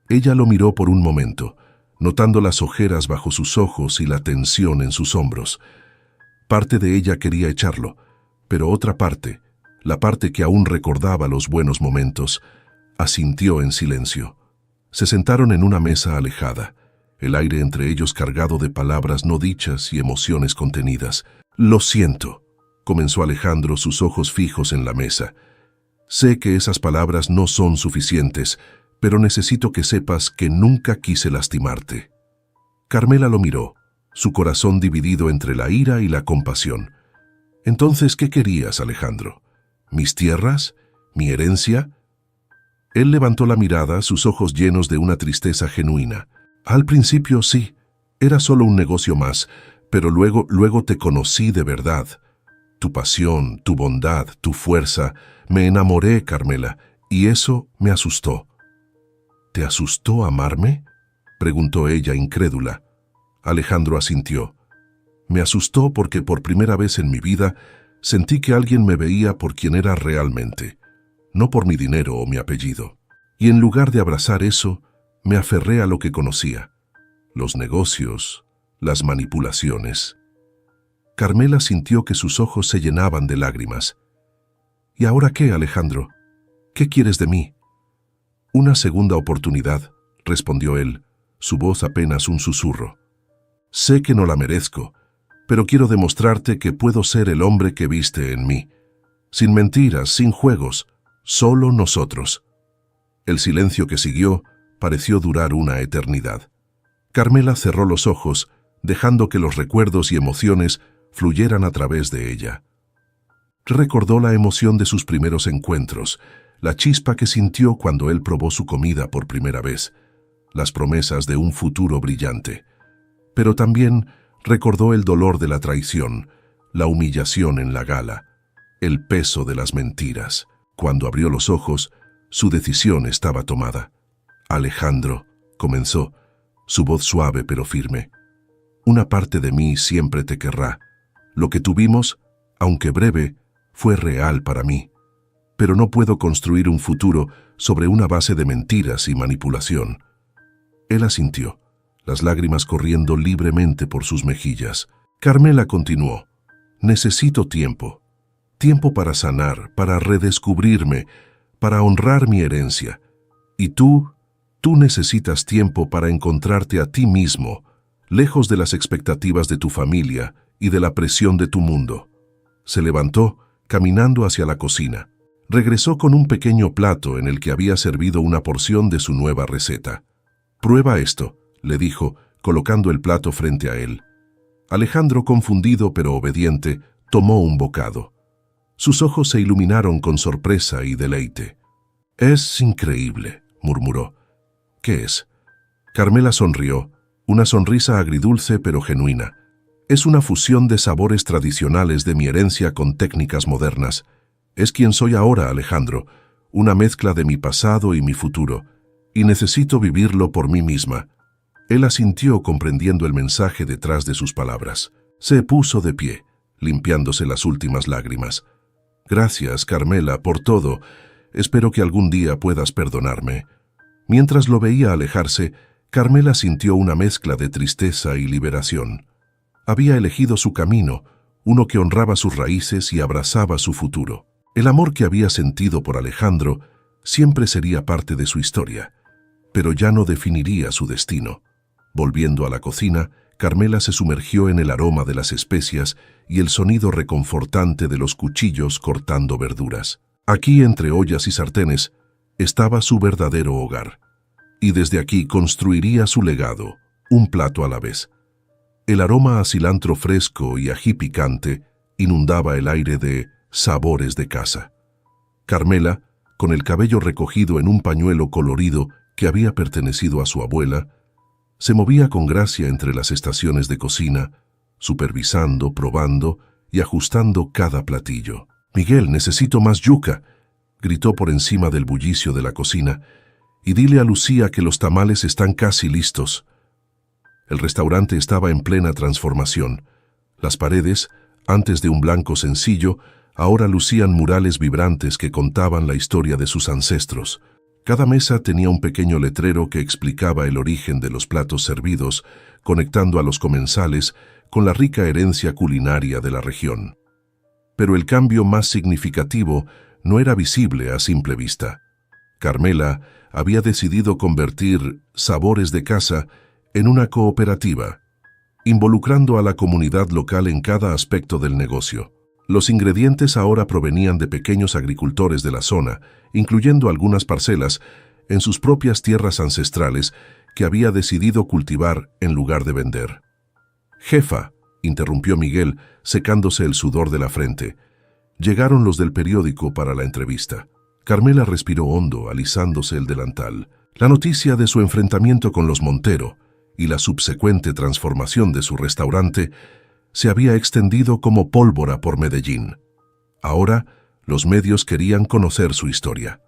Ella lo miró por un momento, notando las ojeras bajo sus ojos y la tensión en sus hombros. Parte de ella quería echarlo, pero otra parte, la parte que aún recordaba los buenos momentos, asintió en silencio. Se sentaron en una mesa alejada, el aire entre ellos cargado de palabras no dichas y emociones contenidas. «Lo siento», comenzó Alejandro, sus ojos fijos en la mesa. «Sé que esas palabras no son suficientes, pero necesito que sepas que nunca quise lastimarte». Carmela lo miró, su corazón dividido entre la ira y la compasión. «Entonces, ¿qué querías, Alejandro? ¿Mis tierras? ¿Mi herencia?» Él levantó la mirada, sus ojos llenos de una tristeza genuina. «Al principio sí, era solo un negocio más, pero luego te conocí de verdad. Tu pasión, tu bondad, tu fuerza. Me enamoré, Carmela, y eso me asustó». «¿Te asustó amarme?», preguntó ella incrédula. Alejandro asintió. «Me asustó porque por primera vez en mi vida sentí que alguien me veía por quien era realmente, no por mi dinero o mi apellido. Y en lugar de abrazar eso, me aferré a lo que conocía, los negocios, las manipulaciones». Carmela sintió que sus ojos se llenaban de lágrimas. «¿Y ahora qué, Alejandro? ¿Qué quieres de mí?». «Una segunda oportunidad», respondió él, su voz apenas un susurro. «Sé que no la merezco, pero quiero demostrarte que puedo ser el hombre que viste en mí. Sin mentiras, sin juegos, solo nosotros». El silencio que siguió pareció durar una eternidad. Carmela cerró los ojos, dejando que los recuerdos y emociones fluyeran a través de ella. Recordó la emoción de sus primeros encuentros, la chispa que sintió cuando él probó su comida por primera vez, las promesas de un futuro brillante. Pero también recordó el dolor de la traición, la humillación en la gala, el peso de las mentiras. Cuando abrió los ojos, su decisión estaba tomada. «Alejandro», comenzó, su voz suave pero firme, «una parte de mí siempre te querrá. Lo que tuvimos, aunque breve, fue real para mí. Pero no puedo construir un futuro sobre una base de mentiras y manipulación». Él asintió, las lágrimas corriendo libremente por sus mejillas. Carmela continuó. «Necesito tiempo. Tiempo para sanar, para redescubrirme, para honrar mi herencia. Y tú necesitas tiempo para encontrarte a ti mismo, lejos de las expectativas de tu familia y de la presión de tu mundo». Se levantó, caminando hacia la cocina. Regresó con un pequeño plato en el que había servido una porción de su nueva receta. «Prueba esto», le dijo, colocando el plato frente a él. Alejandro, confundido pero obediente, tomó un bocado. Sus ojos se iluminaron con sorpresa y deleite. «Es increíble», murmuró. «¿Qué es?». Carmela sonrió, una sonrisa agridulce pero genuina. «Es una fusión de sabores tradicionales de mi herencia con técnicas modernas. Es quien soy ahora, Alejandro, una mezcla de mi pasado y mi futuro, y necesito vivirlo por mí misma». Él asintió comprendiendo el mensaje detrás de sus palabras. Se puso de pie, limpiándose las últimas lágrimas. «Gracias, Carmela, por todo. Espero que algún día puedas perdonarme». Mientras lo veía alejarse, Carmela sintió una mezcla de tristeza y liberación. Había elegido su camino, uno que honraba sus raíces y abrazaba su futuro. El amor que había sentido por Alejandro siempre sería parte de su historia, pero ya no definiría su destino. Volviendo a la cocina, Carmela se sumergió en el aroma de las especias y el sonido reconfortante de los cuchillos cortando verduras. Aquí, entre ollas y sartenes, estaba su verdadero hogar, y desde aquí construiría su legado, un plato a la vez. El aroma a cilantro fresco y ají picante inundaba el aire de sabores de casa. Carmela, con el cabello recogido en un pañuelo colorido que había pertenecido a su abuela, se movía con gracia entre las estaciones de cocina, supervisando, probando y ajustando cada platillo. «Miguel, necesito más yuca», gritó por encima del bullicio de la cocina, «y dile a Lucía que los tamales están casi listos». El restaurante estaba en plena transformación. Las paredes, antes de un blanco sencillo, ahora lucían murales vibrantes que contaban la historia de sus ancestros. Cada mesa tenía un pequeño letrero que explicaba el origen de los platos servidos, conectando a los comensales con la rica herencia culinaria de la región. Pero el cambio más significativo no era visible a simple vista. Carmela había decidido convertir Sabores de Casa en una cooperativa, involucrando a la comunidad local en cada aspecto del negocio. Los ingredientes ahora provenían de pequeños agricultores de la zona, incluyendo algunas parcelas en sus propias tierras ancestrales que había decidido cultivar en lugar de vender. «Jefa», interrumpió Miguel, secándose el sudor de la frente. Llegaron los del periódico para la entrevista. Carmela respiró hondo, alisándose el delantal. La noticia de su enfrentamiento con los Montero y la subsecuente transformación de su restaurante se había extendido como pólvora por Medellín. Ahora, los medios querían conocer su historia.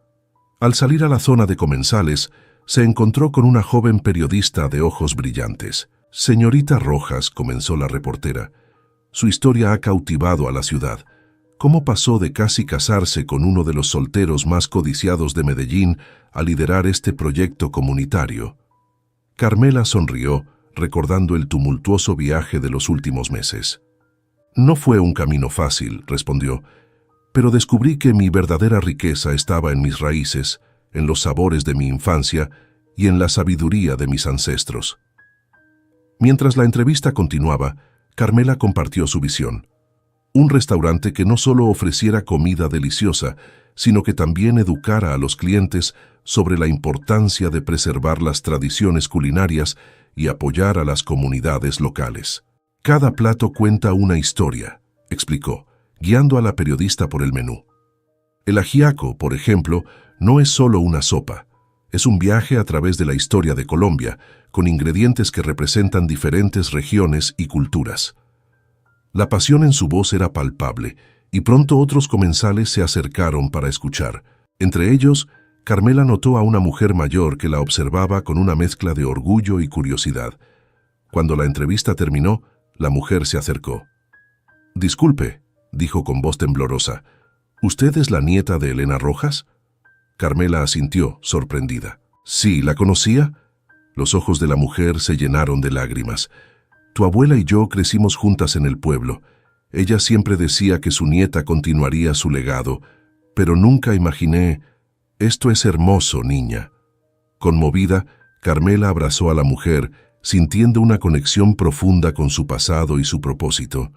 Al salir a la zona de comensales, se encontró con una joven periodista de ojos brillantes. «Señorita Rojas», comenzó la reportera, «su historia ha cautivado a la ciudad. ¿Cómo pasó de casi casarse con uno de los solteros más codiciados de Medellín a liderar este proyecto comunitario?» Carmela sonrió, recordando el tumultuoso viaje de los últimos meses. «No fue un camino fácil», respondió, «pero descubrí que mi verdadera riqueza estaba en mis raíces, en los sabores de mi infancia y en la sabiduría de mis ancestros». Mientras la entrevista continuaba, Carmela compartió su visión. Un restaurante que no solo ofreciera comida deliciosa, sino que también educara a los clientes sobre la importancia de preservar las tradiciones culinarias y apoyar a las comunidades locales. «Cada plato cuenta una historia», explicó, guiando a la periodista por el menú. «El ajiaco, por ejemplo, no es solo una sopa. Es un viaje a través de la historia de Colombia, con ingredientes que representan diferentes regiones y culturas». La pasión en su voz era palpable, y pronto otros comensales se acercaron para escuchar. Entre ellos, Carmela notó a una mujer mayor que la observaba con una mezcla de orgullo y curiosidad. Cuando la entrevista terminó, la mujer se acercó. «Disculpe», dijo con voz temblorosa, «¿usted es la nieta de Elena Rojas?» Carmela asintió, sorprendida. «Sí, ¿la conocía?» Los ojos de la mujer se llenaron de lágrimas. «Tu abuela y yo crecimos juntas en el pueblo. Ella siempre decía que su nieta continuaría su legado, pero nunca imaginé... Esto es hermoso, niña». Conmovida, Carmela abrazó a la mujer, sintiendo una conexión profunda con su pasado y su propósito.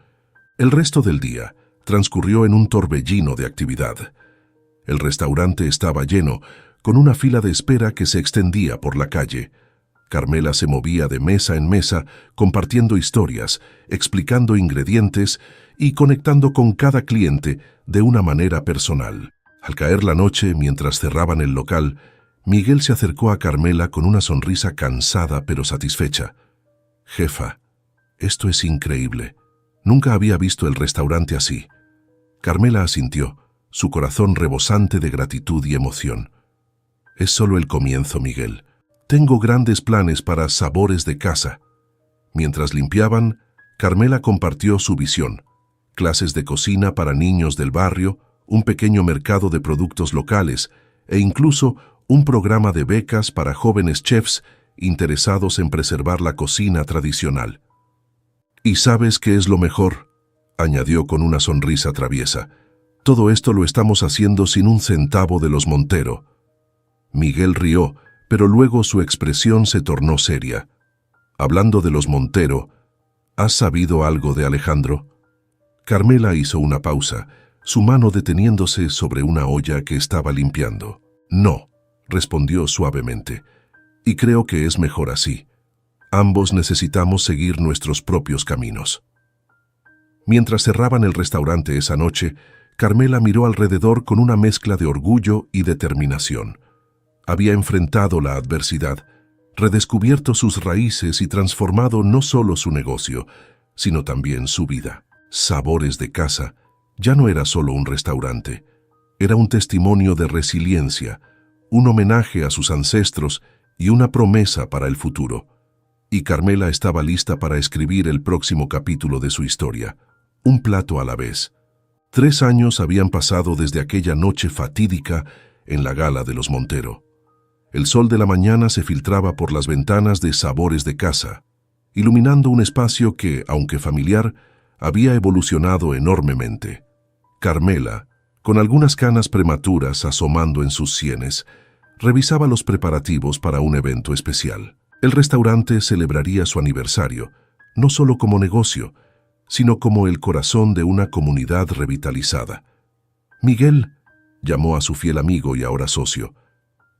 El resto del día transcurrió en un torbellino de actividad. El restaurante estaba lleno, con una fila de espera que se extendía por la calle. Carmela se movía de mesa en mesa, compartiendo historias, explicando ingredientes y conectando con cada cliente de una manera personal. Al caer la noche, mientras cerraban el local, Miguel se acercó a Carmela con una sonrisa cansada pero satisfecha. «Jefa, esto es increíble. Nunca había visto el restaurante así». Carmela asintió, su corazón rebosante de gratitud y emoción. «Es solo el comienzo, Miguel. Tengo grandes planes para Sabores de Casa». Mientras limpiaban, Carmela compartió su visión: clases de cocina para niños del barrio, un pequeño mercado de productos locales e incluso un programa de becas para jóvenes chefs interesados en preservar la cocina tradicional. «¿Y sabes qué es lo mejor?», añadió con una sonrisa traviesa. «Todo esto lo estamos haciendo sin un centavo de los Montero». Miguel rió, pero luego su expresión se tornó seria. «Hablando de los Montero, ¿has sabido algo de Alejandro?». Carmela hizo una pausa, su mano deteniéndose sobre una olla que estaba limpiando. «No», respondió suavemente, «y creo que es mejor así. Ambos necesitamos seguir nuestros propios caminos». Mientras cerraban el restaurante esa noche, Carmela miró alrededor con una mezcla de orgullo y determinación. Había enfrentado la adversidad, redescubierto sus raíces y transformado no solo su negocio, sino también su vida. Sabores de Casa Ya no era solo un restaurante, era un testimonio de resiliencia, un homenaje a sus ancestros y una promesa para el futuro. Y Carmela estaba lista para escribir el próximo capítulo de su historia, un plato a la vez. 3 años habían pasado desde aquella noche fatídica en la gala de los Montero. El sol de la mañana se filtraba por las ventanas de Sabores de Casa, iluminando un espacio que, aunque familiar, había evolucionado enormemente. Carmela, con algunas canas prematuras asomando en sus sienes, revisaba los preparativos para un evento especial. El restaurante celebraría su aniversario, no solo como negocio, sino como el corazón de una comunidad revitalizada. «Miguel», llamó a su fiel amigo y ahora socio,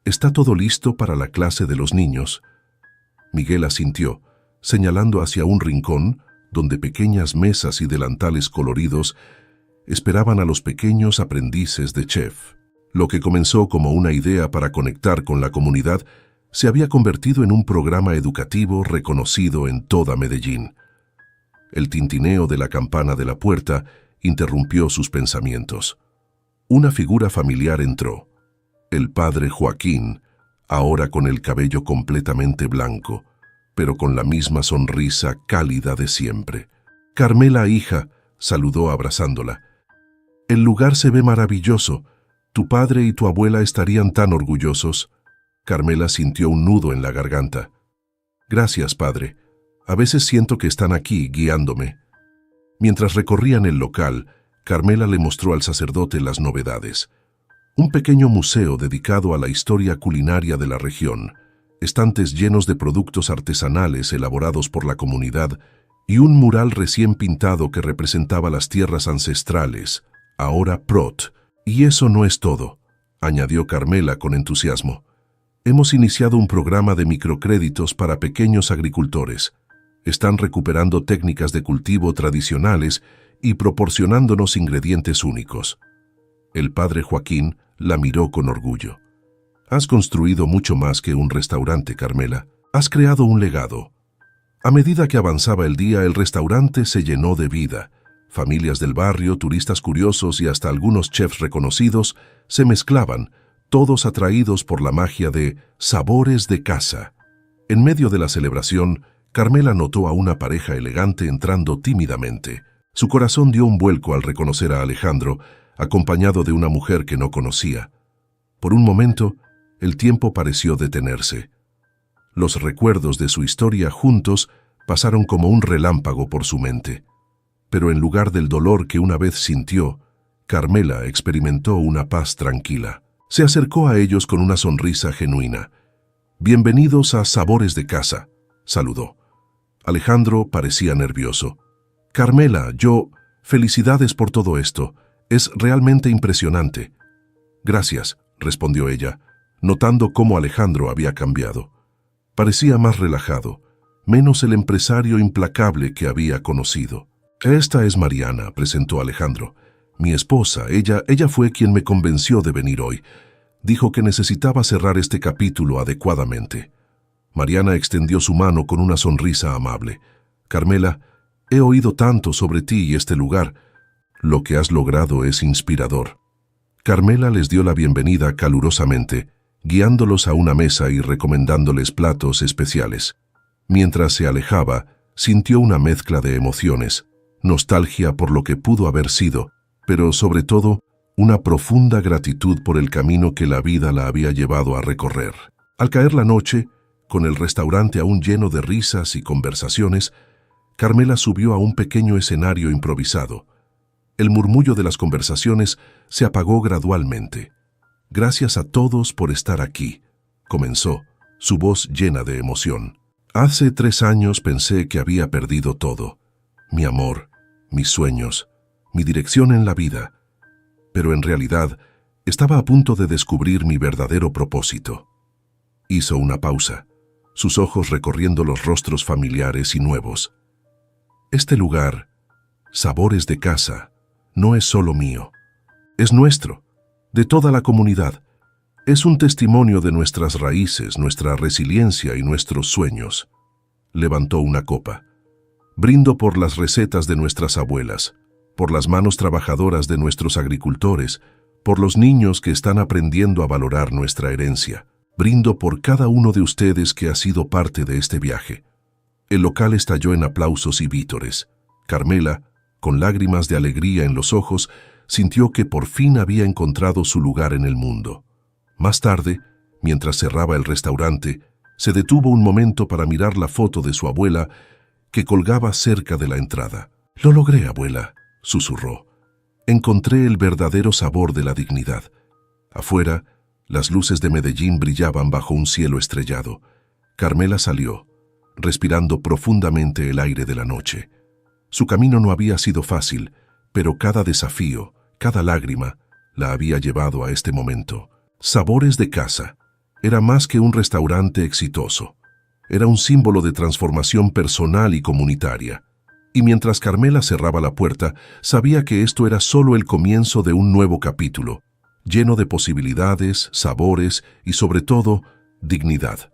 «¿está todo listo para la clase de los niños?» Miguel asintió, señalando hacia un rincón donde pequeñas mesas y delantales coloridos esperaban a los pequeños aprendices de chef. Lo que comenzó como una idea para conectar con la comunidad se había convertido en un programa educativo reconocido en toda Medellín. El tintineo de la campana de la puerta interrumpió sus pensamientos. Una figura familiar entró. El padre Joaquín, ahora con el cabello completamente blanco, pero con la misma sonrisa cálida de siempre. «Carmela, hija», saludó abrazándola. «El lugar se ve maravilloso. Tu padre y tu abuela estarían tan orgullosos». Carmela sintió un nudo en la garganta. «Gracias, padre. A veces siento que están aquí, guiándome». Mientras recorrían el local, Carmela le mostró al sacerdote las novedades. Un pequeño museo dedicado a la historia culinaria de la región, estantes llenos de productos artesanales elaborados por la comunidad y un mural recién pintado que representaba las tierras ancestrales, ahora Prot. «Y eso no es todo», añadió Carmela con entusiasmo. «Hemos iniciado un programa de microcréditos para pequeños agricultores. Están recuperando técnicas de cultivo tradicionales y proporcionándonos ingredientes únicos». El padre Joaquín la miró con orgullo. «Has construido mucho más que un restaurante, Carmela. Has creado un legado». A medida que avanzaba el día, el restaurante se llenó de vida. Familias del barrio, turistas curiosos y hasta algunos chefs reconocidos se mezclaban, todos atraídos por la magia de Sabores de Casa. En medio de la celebración, Carmela notó a una pareja elegante entrando tímidamente. Su corazón dio un vuelco al reconocer a Alejandro, acompañado de una mujer que no conocía. Por un momento, el tiempo pareció detenerse. Los recuerdos de su historia juntos pasaron como un relámpago por su mente. Pero en lugar del dolor que una vez sintió, Carmela experimentó una paz tranquila. Se acercó a ellos con una sonrisa genuina. «Bienvenidos a Sabores de Casa», saludó. Alejandro parecía nervioso. «Carmela, felicidades por todo esto. Es realmente impresionante». «Gracias», respondió ella, notando cómo Alejandro había cambiado. Parecía más relajado, menos el empresario implacable que había conocido. «Esta es Mariana», presentó Alejandro. «Mi esposa, ella fue quien me convenció de venir hoy. Dijo que necesitaba cerrar este capítulo adecuadamente». Mariana extendió su mano con una sonrisa amable. «Carmela, he oído tanto sobre ti y este lugar. Lo que has logrado es inspirador». Carmela les dio la bienvenida calurosamente, guiándolos a una mesa y recomendándoles platos especiales. Mientras se alejaba, sintió una mezcla de emociones, nostalgia por lo que pudo haber sido, pero sobre todo, una profunda gratitud por el camino que la vida la había llevado a recorrer. Al caer la noche, con el restaurante aún lleno de risas y conversaciones, Carmela subió a un pequeño escenario improvisado. El murmullo de las conversaciones se apagó gradualmente. «Gracias a todos por estar aquí», comenzó, su voz llena de emoción. «Hace 3 años pensé que había perdido todo. Mi amor, mis sueños, mi dirección en la vida. Pero en realidad, estaba a punto de descubrir mi verdadero propósito». Hizo una pausa, sus ojos recorriendo los rostros familiares y nuevos. «Este lugar, Sabores de Casa, no es solo mío. Es nuestro, de toda la comunidad. Es un testimonio de nuestras raíces, nuestra resiliencia y nuestros sueños». Levantó una copa. «Brindo por las recetas de nuestras abuelas, por las manos trabajadoras de nuestros agricultores, por los niños que están aprendiendo a valorar nuestra herencia. Brindo por cada uno de ustedes que ha sido parte de este viaje. El local estalló en aplausos y vítores. Carmela, con lágrimas de alegría en los ojos, sintió que por fin había encontrado su lugar en el mundo. Más tarde, mientras cerraba el restaurante, se detuvo un momento para mirar la foto de su abuela que colgaba cerca de la entrada. «Lo logré, abuela», susurró. «Encontré el verdadero sabor de la dignidad». Afuera, las luces de Medellín brillaban bajo un cielo estrellado. Carmela salió, respirando profundamente el aire de la noche. Su camino no había sido fácil, pero cada desafío, cada lágrima, la había llevado a este momento. Sabores de Casa era más que un restaurante exitoso. Era un símbolo de transformación personal y comunitaria. Y mientras Carmela cerraba la puerta, sabía que esto era solo el comienzo de un nuevo capítulo, lleno de posibilidades, sabores y, sobre todo, dignidad.